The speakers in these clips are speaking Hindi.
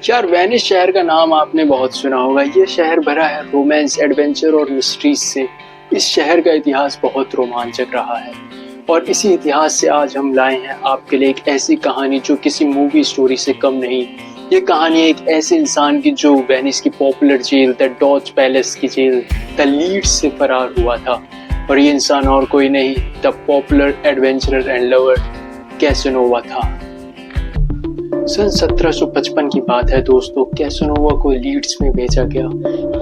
यार वेनिस शहर का नाम आपने बहुत सुना होगा। ये शहर भरा है रोमांस, एडवेंचर और मिस्ट्रीज से। इस शहर का इतिहास बहुत रोमांचक रहा है और इसी इतिहास से आज हम लाए हैं आपके लिए एक ऐसी कहानी जो किसी मूवी स्टोरी से कम नहीं। ये कहानी है एक ऐसे इंसान की जो वेनिस की popular jail the doge palace की जेल द लीड्स से फरार हुआ था। और ये इंसान और कोई नहीं, the popular adventurer and lover Casanova था। सन 1755 की बात है दोस्तों। कैसनोवा को लीड्स में भेजा गया।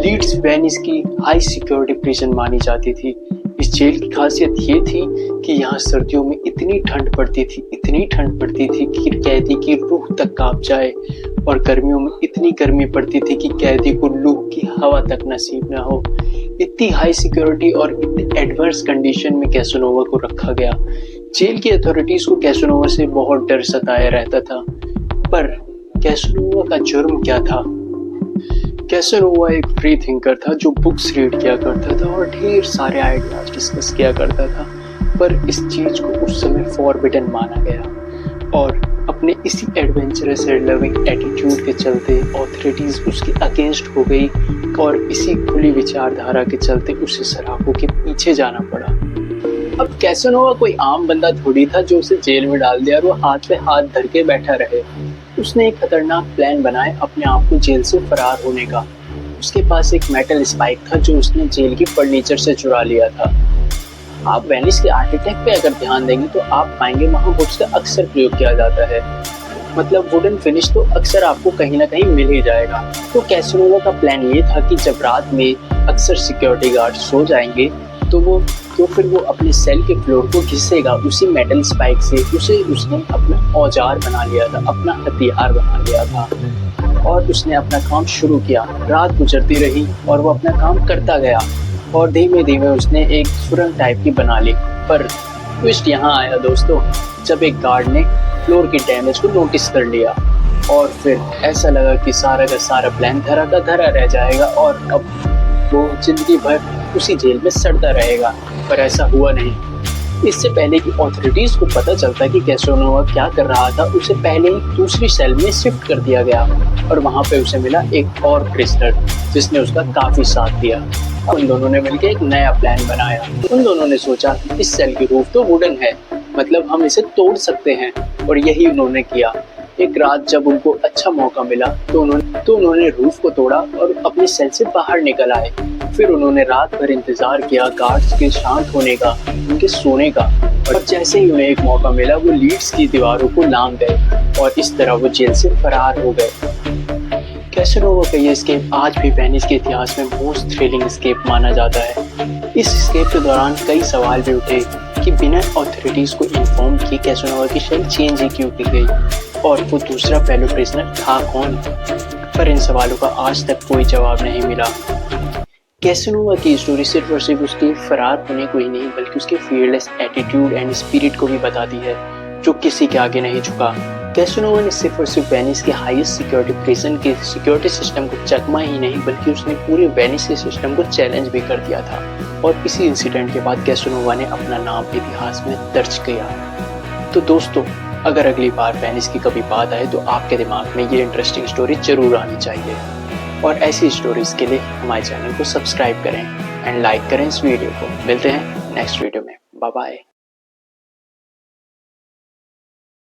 लीड्स वेनिस की हाई सिक्योरिटी प्रिजन मानी जाती थी। इस जेल की खासियत ये थी कि यहाँ सर्दियों में इतनी ठंड पड़ती थी कि कैदी की रूह तक कांप जाए, और गर्मियों में इतनी गर्मी पड़ती थी कि कैदी को लू की हवा तक नसीब न हो। इतनी हाई सिक्योरिटी और इतने एडवर्स कंडीशन में कैसनोवा को रखा गया। जेल की अथॉरिटीज को कैसनोवा से बहुत डर सताया रहता था। पर कैसनोवा का जुर्म क्या था? कैसनोवा एक फ्री थिंकर था जो बुक्स रीड किया करता था और ढेर सारे आइडियाज डिस्कस किया करता था। पर इस चीज को उस समय फॉरबिडन माना गया और अपने इसी एडवेंचरस एंड लविंग एटीट्यूड के चलते अथॉरिटीज उसके अगेंस्ट हो गई और इसी खुली विचारधारा के चलते उसे सराखों के पीछे जाना पड़ा। अब कैसनोवा कोई आम बंदा थोड़ी था जो उसे जेल में डाल दिया और वो हाथ पे हाथ धर के बैठा रहे। उसने एक खतरनाक प्लान बनाया अपने आप को जेल से फरार होने का। उसके पास एक मेटल स्पाइक था जो उसने जेल की फर्नीचर से चुरा लिया था। आप वेनिस के आर्किटेक्ट पे अगर ध्यान देंगे तो आप पाएंगे वहाँ वुड्स का अक्सर प्रयोग किया जाता है। मतलब वुडन फिनिश तो अक्सर आपको कहीं ना कहीं मिल ही जाएगा। तो कैसनोवा का प्लान ये था कि जब रात में अक्सर सिक्योरिटी गार्ड सो जाएंगे तो फिर वो अपने सेल के फ्लोर को घिसेगा उसी मेटल स्पाइक से। उसने अपना औजार बना लिया था, अपना हथियार बना लिया था और उसने अपना काम शुरू किया। रात गुजरती रही और वो अपना काम करता गया और धीमे धीमे उसने एक सुरंग टाइप की बना ली। पर ट्विस्ट यहाँ आया दोस्तों, जब एक गार्ड ने फ्लोर की डैमेज को नोटिस कर लिया और फिर ऐसा लगा कि सारा का सारा प्लान धरा का धरा रह जाएगा और अब वो जिंदगी भर उसी जेल में सड़ता रहेगा। पर ऐसा हुआ नहीं। इससे पहले कि अथॉरिटीज को पता चलता कि कैसनोवा क्या कर रहा था, उसे पहले ही दूसरी सेल में शिफ्ट कर दिया गया और वहां पे उसे मिला एक और प्रिजनर जिसने उसका काफी साथ दिया। उन दोनों ने मिलकर एक नया प्लान बनाया। उन दोनों ने सोचा इस सेल की रूफ तो वुडन है, मतलब हम इसे तोड़ सकते हैं, और यही उन्होंने किया। एक रात जब उनको अच्छा मौका मिला तो उन्होंने रूफ को तोड़ा और अपनी सेल से बाहर निकल आए। फिर उन्होंने रात भर इंतजार किया गार्ड्स के शांत होने का, उनके सोने का, और जैसे ही उन्हें एक मौका मिला वो लीड्स की दीवारों को लांघ गए और इस तरह वो जेल से फरार हो गए। कैसनोवा का ये स्केप आज भी वेनिस के इतिहास में मोस्ट थ्रिलिंग स्केप माना जाता है। इस स्केप के दौरान कई सवाल भी उठे कि बिना अथॉरिटीज को इन्फॉर्म किए कैसनोवा की शेल चेंज ही क्यों की गई और वो दूसरा फेलो प्रिजनर था कौन? पर इन सवालों का आज तक कोई जवाब नहीं मिला। कैसनोवा की स्टोरी सिर्फ और सिर्फ उसके फरार होने को ही नहीं बल्कि उसके फियरलेस एटीट्यूड एंड स्पिरिट को भी बताती है, जो किसी के आगे नहीं झुका। कैसनोवा ने सिर्फ और सिर्फ वेनिस के हाईएस्ट सिक्योरिटी प्रिजन के सिक्योरिटी सिस्टम को चकमा ही नहीं बल्कि उसने पूरे वेनिस के सिस्टम को चैलेंज भी कर दिया था। और इसी इंसिडेंट के बाद कैसनोवा ने अपना नाम इतिहास में दर्ज किया। तो दोस्तों, अगर अगली बार वेनिस की कभी बात आए तो आपके दिमाग में ये इंटरेस्टिंग स्टोरी जरूर आनी चाहिए। और ऐसी स्टोरीज के लिए हमारे चैनल को सब्सक्राइब करें एंड लाइक करें इस वीडियो को। मिलते हैं नेक्स्ट वीडियो में। Bye bye.